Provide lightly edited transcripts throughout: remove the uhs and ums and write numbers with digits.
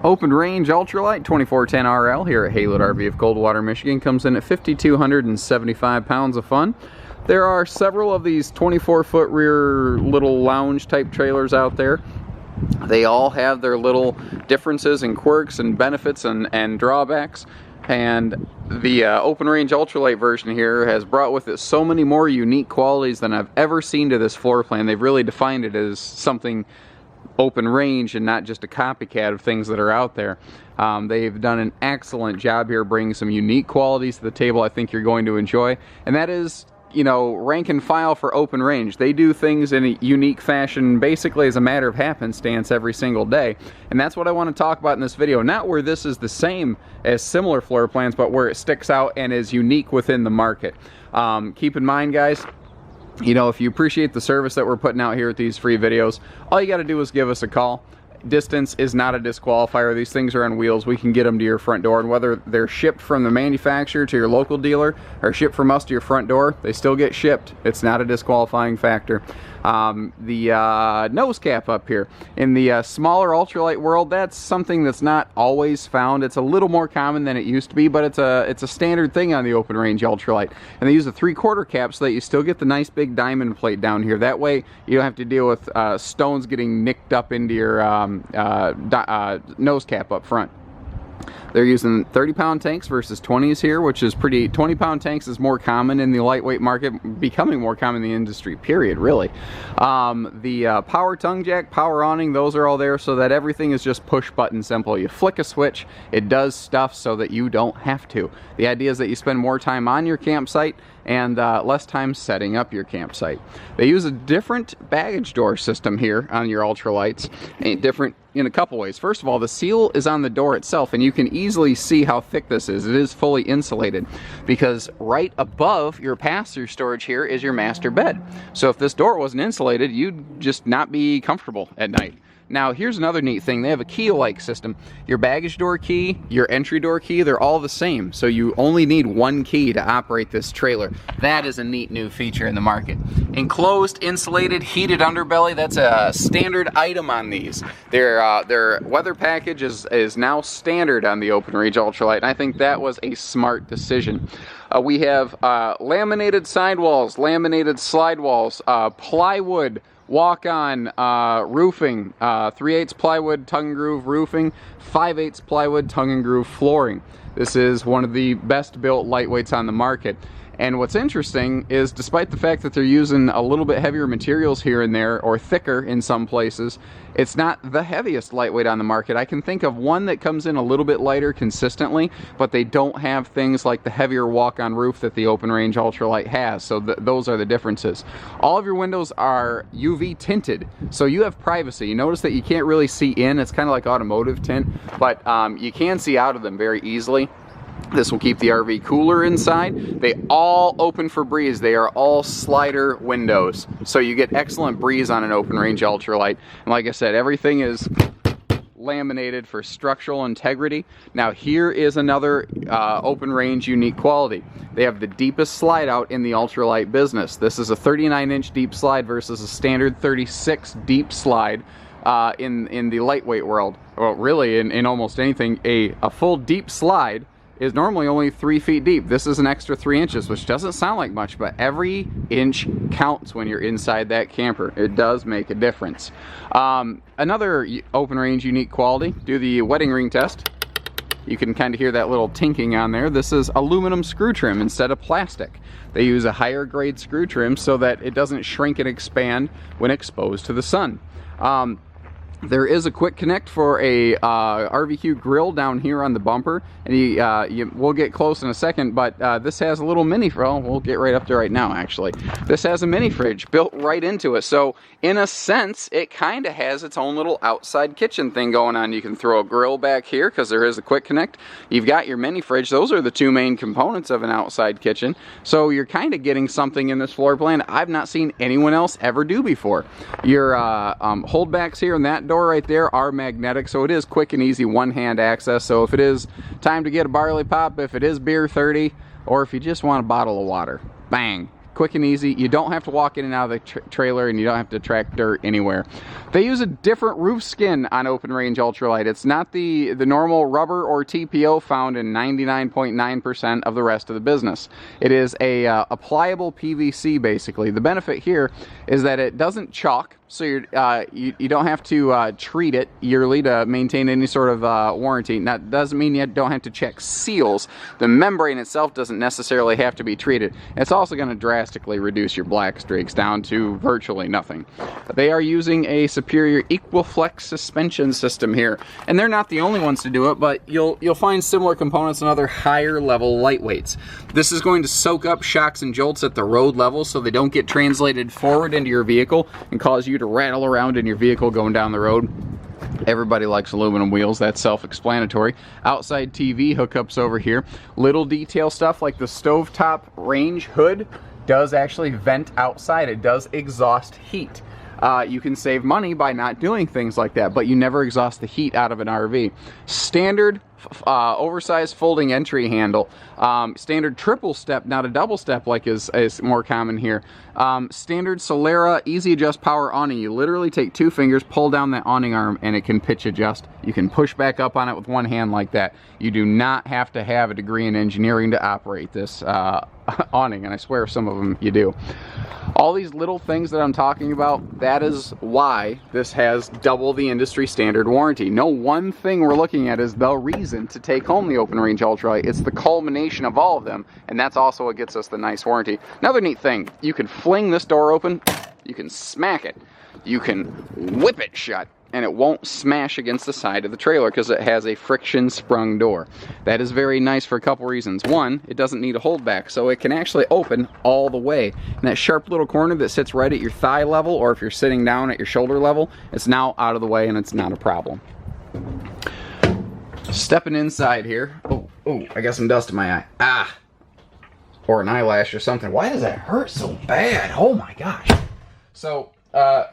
Open range ultralight 2410 RL here at Highland RV of Coldwater, Michigan comes in at 5,275 pounds of fun. There are several of these 24-foot rear little lounge type trailers out there. They all have their little differences and quirks and benefits and drawbacks. And the open range ultralight version here has brought with it so many more unique qualities than I've ever seen to this floor plan. They've really defined it as something open range and not just a copycat of things that are out there. They've done an excellent job here bringing some unique qualities to the table I think you're going to enjoy, and that is, you know, rank and file for open range. They do things in a unique fashion basically as a matter of happenstance every single day, and that's what I want to talk about in this video. Not where this is the same as similar floor plans, but where it sticks out and is unique within the market. Keep in mind, guys, you know, if you appreciate the service that we're putting out here with these free videos, all you got to do is give us a call. Distance is not a disqualifier. These things are on wheels. We can get them to your front door, and whether they're shipped from the manufacturer to your local dealer or shipped from us to your front door, they still get shipped. It's not a disqualifying factor. The nose cap up here in the smaller ultralight world, that's something that's not always found. It's a little more common than it used to be, but it's a standard thing on the open range ultralight. And they use a 3/4 cap so that you still get the nice big diamond plate down here. That way you don't have to deal with stones getting nicked up into your nose cap up front. They're using 30-pound tanks versus 20s here, which is pretty. 20-pound tanks is more common in the lightweight market, becoming more common in the industry, period, really. The power tongue jack, power awning, those are all there so that everything is just push button simple. You flick a switch, it does stuff so that you don't have to. The idea is that you spend more time on your campsite and less time setting up your campsite. They use a different baggage door system here on your ultralights, and different in a couple ways. First of all, the seal is on the door itself, and you can easily see how thick this is. It is fully insulated because right above your pass-through storage here is your master bed. So if this door wasn't insulated, you'd just not be comfortable at night. Now, here's another neat thing. They have a key-alike system. Your baggage door key, your entry door key, they're all the same. So you only need one key to operate this trailer. That is a neat new feature in the market. Enclosed, insulated, heated underbelly, that's a standard item on these. Their weather package is now standard on the open range ultralight, and I think that was a smart decision. We have laminated sidewalls, laminated slide walls, plywood, walk-on roofing, 3/8 plywood tongue and groove roofing, 5/8 plywood tongue and groove flooring. This is one of the best built lightweights on the market. And what's interesting is, despite the fact that they're using a little bit heavier materials here and there, or thicker in some places, it's not the heaviest lightweight on the market. I can think of one that comes in a little bit lighter consistently, but they don't have things like the heavier walk-on roof that the open range ultralight has. So those are the differences. All of your windows are UV tinted, so you have privacy. You notice that you can't really see in. It's kind of like automotive tint, but you can see out of them very easily. This will keep the RV cooler inside. They all open for breeze. They are all slider windows, so you get excellent breeze on an open range ultralight. And like I said, everything is laminated for structural integrity. Now here is another open range unique quality. They have the deepest slide out in the ultralight business. This is a 39-inch deep slide versus a standard 36 deep slide in the lightweight world. Well, really in almost anything, a full deep slide is normally only 3 feet deep. This is an extra 3 inches, which doesn't sound like much, but every inch counts when you're inside that camper. It does make a difference. Another open range unique quality, do the wedding ring test. You can kind of hear that little tinking on there. This is aluminum screw trim instead of plastic. They use a higher grade screw trim so that it doesn't shrink and expand when exposed to the sun. There is a quick connect for a RVQ grill down here on the bumper, and we'll get close in a second, but this has a little mini, well, we'll get right up there right now actually. This has a mini fridge built right into it, so in a sense it kind of has its own little outside kitchen thing going on. You can throw a grill back here because there is a quick connect. You've got your mini fridge. Those are the two main components of an outside kitchen, so you're kind of getting something in this floor plan I've not seen anyone else ever do before. Your holdbacks here in that door right there are magnetic, so it is quick and easy one-hand access. So if it is time to get a barley pop, if it is beer 30, or if you just want a bottle of water, bang, quick and easy. You don't have to walk in and out of the trailer, and you don't have to track dirt anywhere. They use a different roof skin on Open Range Ultralight. It's not the normal rubber or TPO found in 99.9% of the rest of the business. It is a pliable PVC, basically. The benefit here is that it doesn't chalk, so you don't have to treat it yearly to maintain any sort of warranty. That doesn't mean you don't have to check seals. The membrane itself doesn't necessarily have to be treated. It's also going to drastically reduce your black streaks down to virtually nothing. They are using a superior Equiflex suspension system here, and they're not the only ones to do it, but you'll find similar components in other higher level lightweights. This is going to soak up shocks and jolts at the road level so they don't get translated forward into your vehicle and cause you to rattle around in your vehicle going down the road. Everybody likes aluminum wheels, that's self-explanatory. Outside TV hookups over here. Little detail stuff like the stovetop range hood does actually vent outside. It does exhaust heat. You can save money by not doing things like that, but you never exhaust the heat out of an RV. Standard oversized folding entry handle. Standard triple step, not a double step like is more common here. Standard Solera easy adjust power awning. You literally take 2 fingers, pull down that awning arm, and it can pitch adjust. You can push back up on it with one hand like that. You do not have to have a degree in engineering to operate this awning, and I swear some of them you do. All these little things that I'm talking about, that is why this has double the industry standard warranty. No one thing we're looking at is the reason to take home the Open Range Ultralight. It's the culmination of all of them, and that's also what gets us the nice warranty. Another neat thing, you can fling this door open, you can smack it, you can whip it shut, and it won't smash against the side of the trailer because it has a friction sprung door. That is very nice for a couple reasons. One, it doesn't need a holdback, so it can actually open all the way. And that sharp little corner that sits right at your thigh level, or if you're sitting down at your shoulder level, it's now out of the way and it's not a problem. Stepping inside here. Oh, I got some dust in my eye. Or an eyelash or something. Why does that hurt so bad? Oh my gosh. So,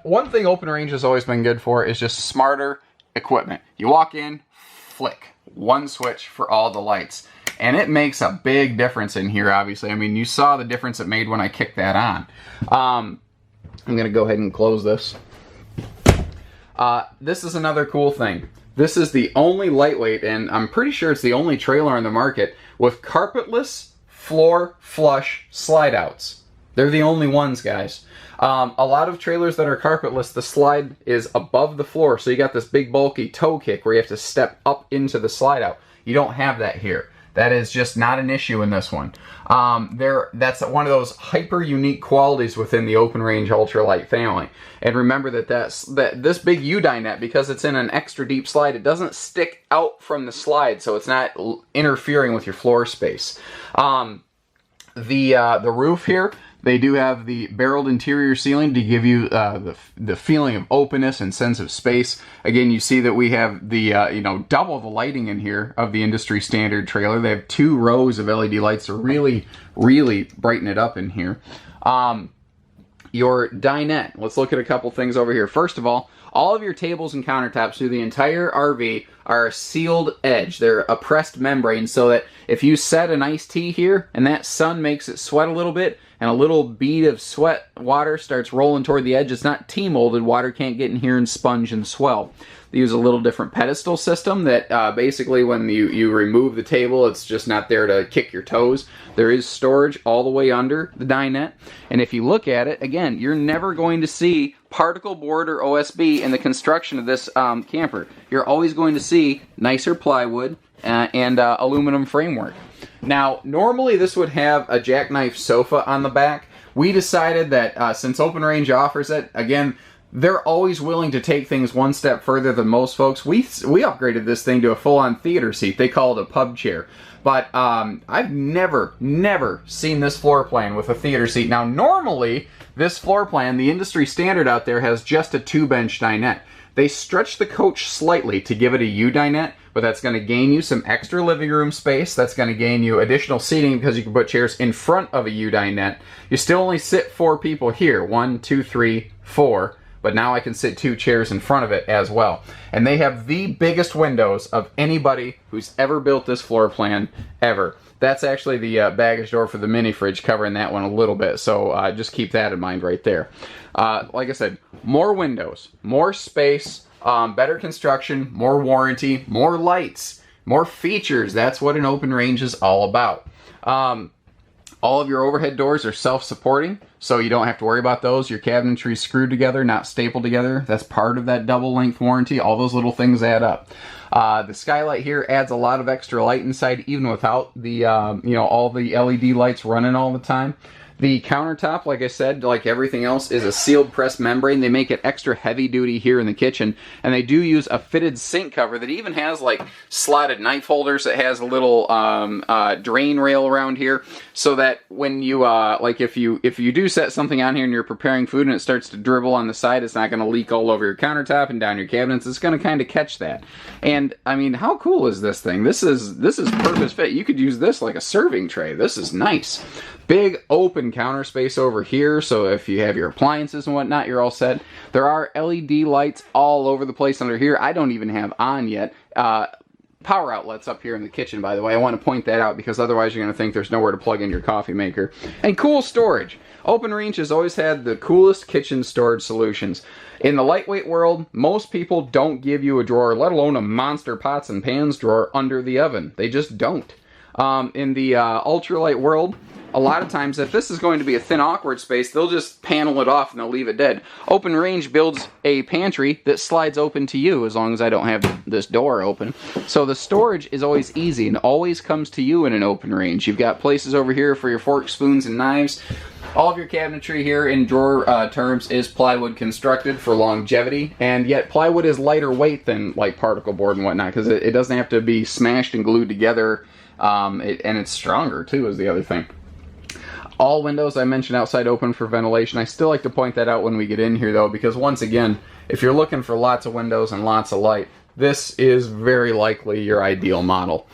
one thing Open Range has always been good for is just smarter equipment. You walk in, flick, one switch for all the lights. And it makes a big difference in here, obviously. I mean, you saw the difference it made when I kicked that on. I'm going to go ahead and close this. This is another cool thing. This is the only lightweight, and I'm pretty sure it's the only trailer on the market with carpetless floor flush slide outs. They're the only ones, guys. A lot of trailers that are carpetless, the slide is above the floor, so you got this big bulky toe kick where you have to step up into the slide out. You don't have that here. That is just not an issue in this one. That's one of those hyper unique qualities within the Open Range Ultralight family. And remember that this big U-dinette, because it's in an extra deep slide, it doesn't stick out from the slide, so it's not interfering with your floor space. The roof here, they do have the barreled interior ceiling to give you the feeling of openness and sense of space. Again, you see that we have the double the lighting in here of the industry standard trailer. They have 2 rows of LED lights to really brighten it up in here. Your dinette. Let's look at a couple things over here. First of all of your tables and countertops through the entire RV are a sealed edge. They're a pressed membrane so that if you set an iced tea here and that sun makes it sweat a little bit and a little bead of sweat water starts rolling toward the edge, it's not tea molded. Water can't get in here and sponge and swell. They use a little different pedestal system that basically when you remove the table, it's just not there to kick your toes. There is storage all the way under the dinette. And if you look at it, again, you're never going to see particle board or OSB in the construction of this camper. You're always going to see nicer plywood and aluminum framework. Now, normally this would have a jackknife sofa on the back. We decided that since Open Range offers it, again, they're always willing to take things one step further than most folks. We upgraded this thing to a full-on theater seat. They call it a pub chair. But I've never seen this floor plan with a theater seat. Now, normally, this floor plan, the industry standard out there, has just a 2-bench dinette. They stretch the coach slightly to give it a U-dinette, but that's going to gain you some extra living room space. That's going to gain you additional seating because you can put chairs in front of a U-dinette. You still only sit 4 people here. 1, 2, 3, 4. but now I can sit 2 chairs in front of it as well. And they have the biggest windows of anybody who's ever built this floor plan ever. That's actually the baggage door for the mini fridge, covering that one a little bit, so just keep that in mind right there. Like I said, more windows, more space, better construction, more warranty, more lights, more features. That's what an open range is all about. All of your overhead doors are self-supporting, so you don't have to worry about those. Your cabinetry is screwed together, not stapled together. That's part of that double length warranty. All those little things add up. The skylight here adds a lot of extra light inside, even without the all the LED lights running all the time. The countertop, like I said, like everything else, is a sealed press membrane. They make it extra heavy duty here in the kitchen, and they do use a fitted sink cover that even has like slotted knife holders. It has a little drain rail around here, so that when you like if you do set something on here and you're preparing food and it starts to dribble on the side, it's not going to leak all over your countertop and down your cabinets. It's going to kind of catch that. And I mean, how cool is this thing? This is purpose fit. You could use this like a serving tray. This is nice. Big open counter space over here, so if you have your appliances and whatnot, you're all set. There are LED lights all over the place under here. I don't even have on yet. Power outlets up here in the kitchen, by the way. I want to point that out because otherwise you're going to think there's nowhere to plug in your coffee maker. And cool storage. Open Range has always had the coolest kitchen storage solutions. In the lightweight world, most people don't give you a drawer, let alone a monster pots and pans drawer under the oven. They just don't. In the ultralight world, a lot of times, if this is going to be a thin, awkward space, they'll just panel it off and they'll leave it dead. Open Range builds a pantry that slides open to you as long as I don't have this door open. So the storage is always easy and always comes to you in an Open Range. You've got places over here for your forks, spoons, and knives. All of your cabinetry here in drawer terms is plywood constructed for longevity, and yet plywood is lighter weight than like particle board and whatnot because it doesn't have to be smashed and glued together, and it's stronger too is the other thing. All windows I mentioned outside open for ventilation. I still like to point that out when we get in here though, because once again, if you're looking for lots of windows and lots of light, this is very likely your ideal model.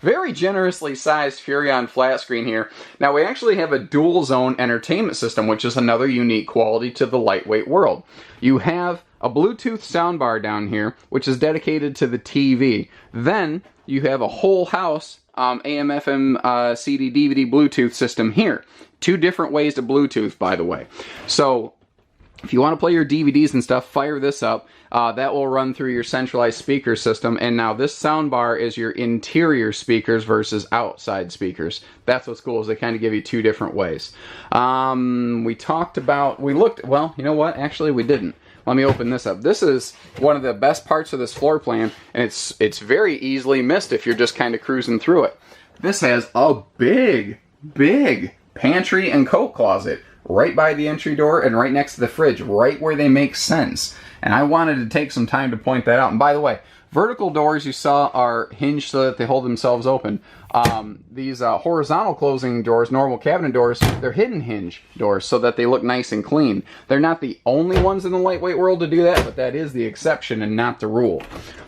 Very generously sized Furrion flat screen here. Now we actually have a dual zone entertainment system, which is another unique quality to the lightweight world. You have a Bluetooth soundbar down here, which is dedicated to the TV. Then you have a whole house AM, FM, CD, DVD, Bluetooth system here. 2 different ways to Bluetooth, by the way. So if you want to play your DVDs and stuff, fire this up. That will run through your centralized speaker system. And now this soundbar is your interior speakers versus outside speakers. That's what's cool, is they kind of give you 2 different ways. We looked, well, you know what? Actually, we didn't. Let me open this up. This is one of the best parts of this floor plan, and it's very easily missed if you're just kind of cruising through it. This has a big pantry and coat closet right by the entry door and right next to the fridge, right where they make sense. And I wanted to take some time to point that out. And by the way, vertical doors you saw are hinged so that they hold themselves open. These horizontal closing doors, normal cabinet doors, they're hidden hinge doors so that they look nice and clean. They're not the only ones in the lightweight world to do that, but that is the exception and not the rule.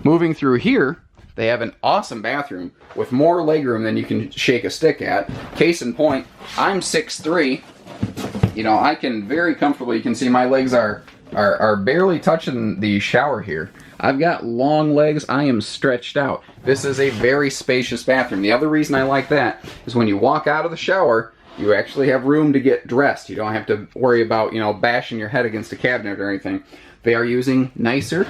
Moving through here, they have an awesome bathroom with more legroom than you can shake a stick at. Case in point, I'm 6'3". You know, I can very comfortably, you can see my legs are barely touching the shower here. I've got long legs. I am stretched out. This is a very spacious bathroom. The other reason I like that is when you walk out of the shower, you actually have room to get dressed. You don't have to worry about, you know, bashing your head against a cabinet or anything. They are using nicer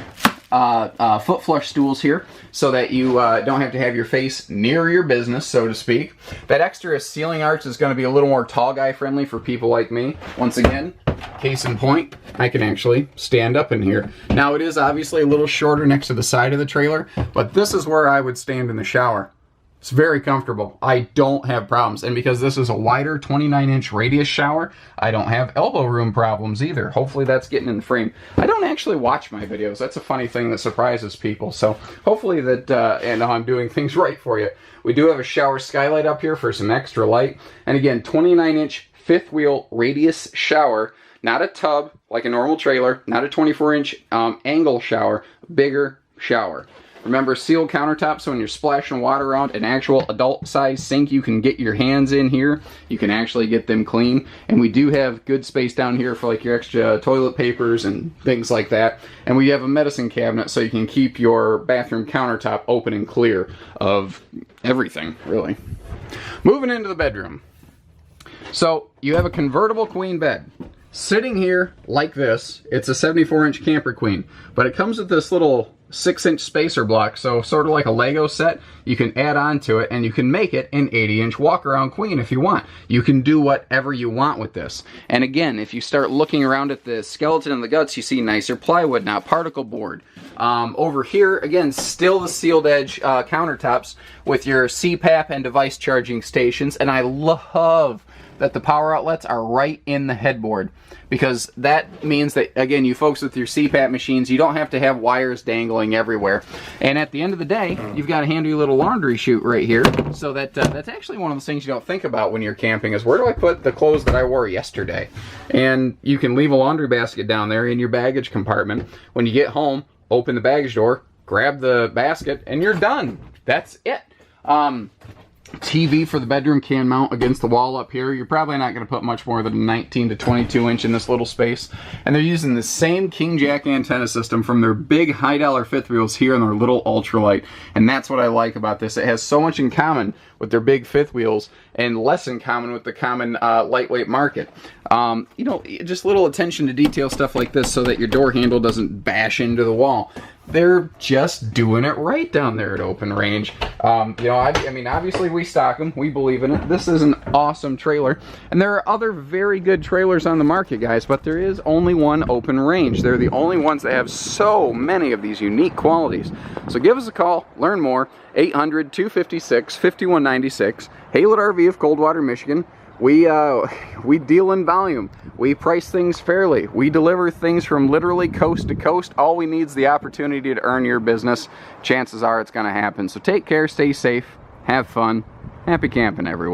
foot flush stools here so that you don't have to have your face near your business, so to speak. That extra ceiling arch is going to be a little more tall guy friendly for people like me. Once again, case in point, I can actually stand up in here. Now it is obviously a little shorter next to the side of the trailer, but this is where I would stand in the shower. It's very comfortable. I don't have problems. And because this is a wider 29-inch radius shower, I don't have elbow room problems either. Hopefully that's getting in the frame. I don't actually watch my videos. That's a funny thing that surprises people. So hopefully that and I'm doing things right for you. We do have a shower skylight up here for some extra light. And again, 29-inch fifth wheel radius shower. Not a tub like a normal trailer. Not a 24-inch angle shower. Bigger shower. Remember, sealed countertops, so when you're splashing water around, an actual adult-sized sink you can get your hands in here. You can actually get them clean. And we do have good space down here for like your extra toilet papers and things like that. And we have a medicine cabinet so you can keep your bathroom countertop open and clear of everything, really. Moving into the bedroom. So you have a convertible queen bed. Sitting here like this, it's a 74-inch camper queen, but it comes with this little 6-inch spacer block, so sort of like a Lego set. You can add on to it and you can make it an 80-inch walk-around queen if you want. You can do whatever you want with this. And again, if you start looking around at the skeleton and the guts, you see nicer plywood, not particle board. Over here, again, still the sealed edge countertops with your CPAP and device charging stations, and I love that the power outlets are right in the headboard, because that means that, again, you folks with your CPAP machines, you don't have to have wires dangling everywhere. And at the end of the day, you've got a handy little laundry chute right here, so that that's actually one of those things you don't think about when you're camping, is where do I put the clothes that I wore yesterday? And you can leave a laundry basket down there in your baggage compartment. When you get home, open the baggage door, grab the basket, and you're done. That's it. TV for the bedroom can mount against the wall up here. You're probably not going to put much more than a 19 to 22 inch in this little space. And they're using the same King Jack antenna system from their big high-dollar fifth wheels here and their little ultralight. And that's what I like about this. It has so much in common with their big fifth wheels and less in common with the common lightweight market. You know, just little attention to detail stuff like this so that your door handle doesn't bash into the wall. They're just doing it right down there at Open Range. You know, I mean, obviously we stock them. We believe in it. This is an awesome trailer. And there are other very good trailers on the market, guys, but there is only one Open Range. They're the only ones that have so many of these unique qualities. So give us a call, learn more. 800-256-5196. Highland RV of Coldwater, Michigan. We deal in volume. We price things fairly. We deliver things from literally coast to coast. All we need is the opportunity to earn your business. Chances are it's going to happen. So take care, stay safe, have fun. Happy camping, everyone.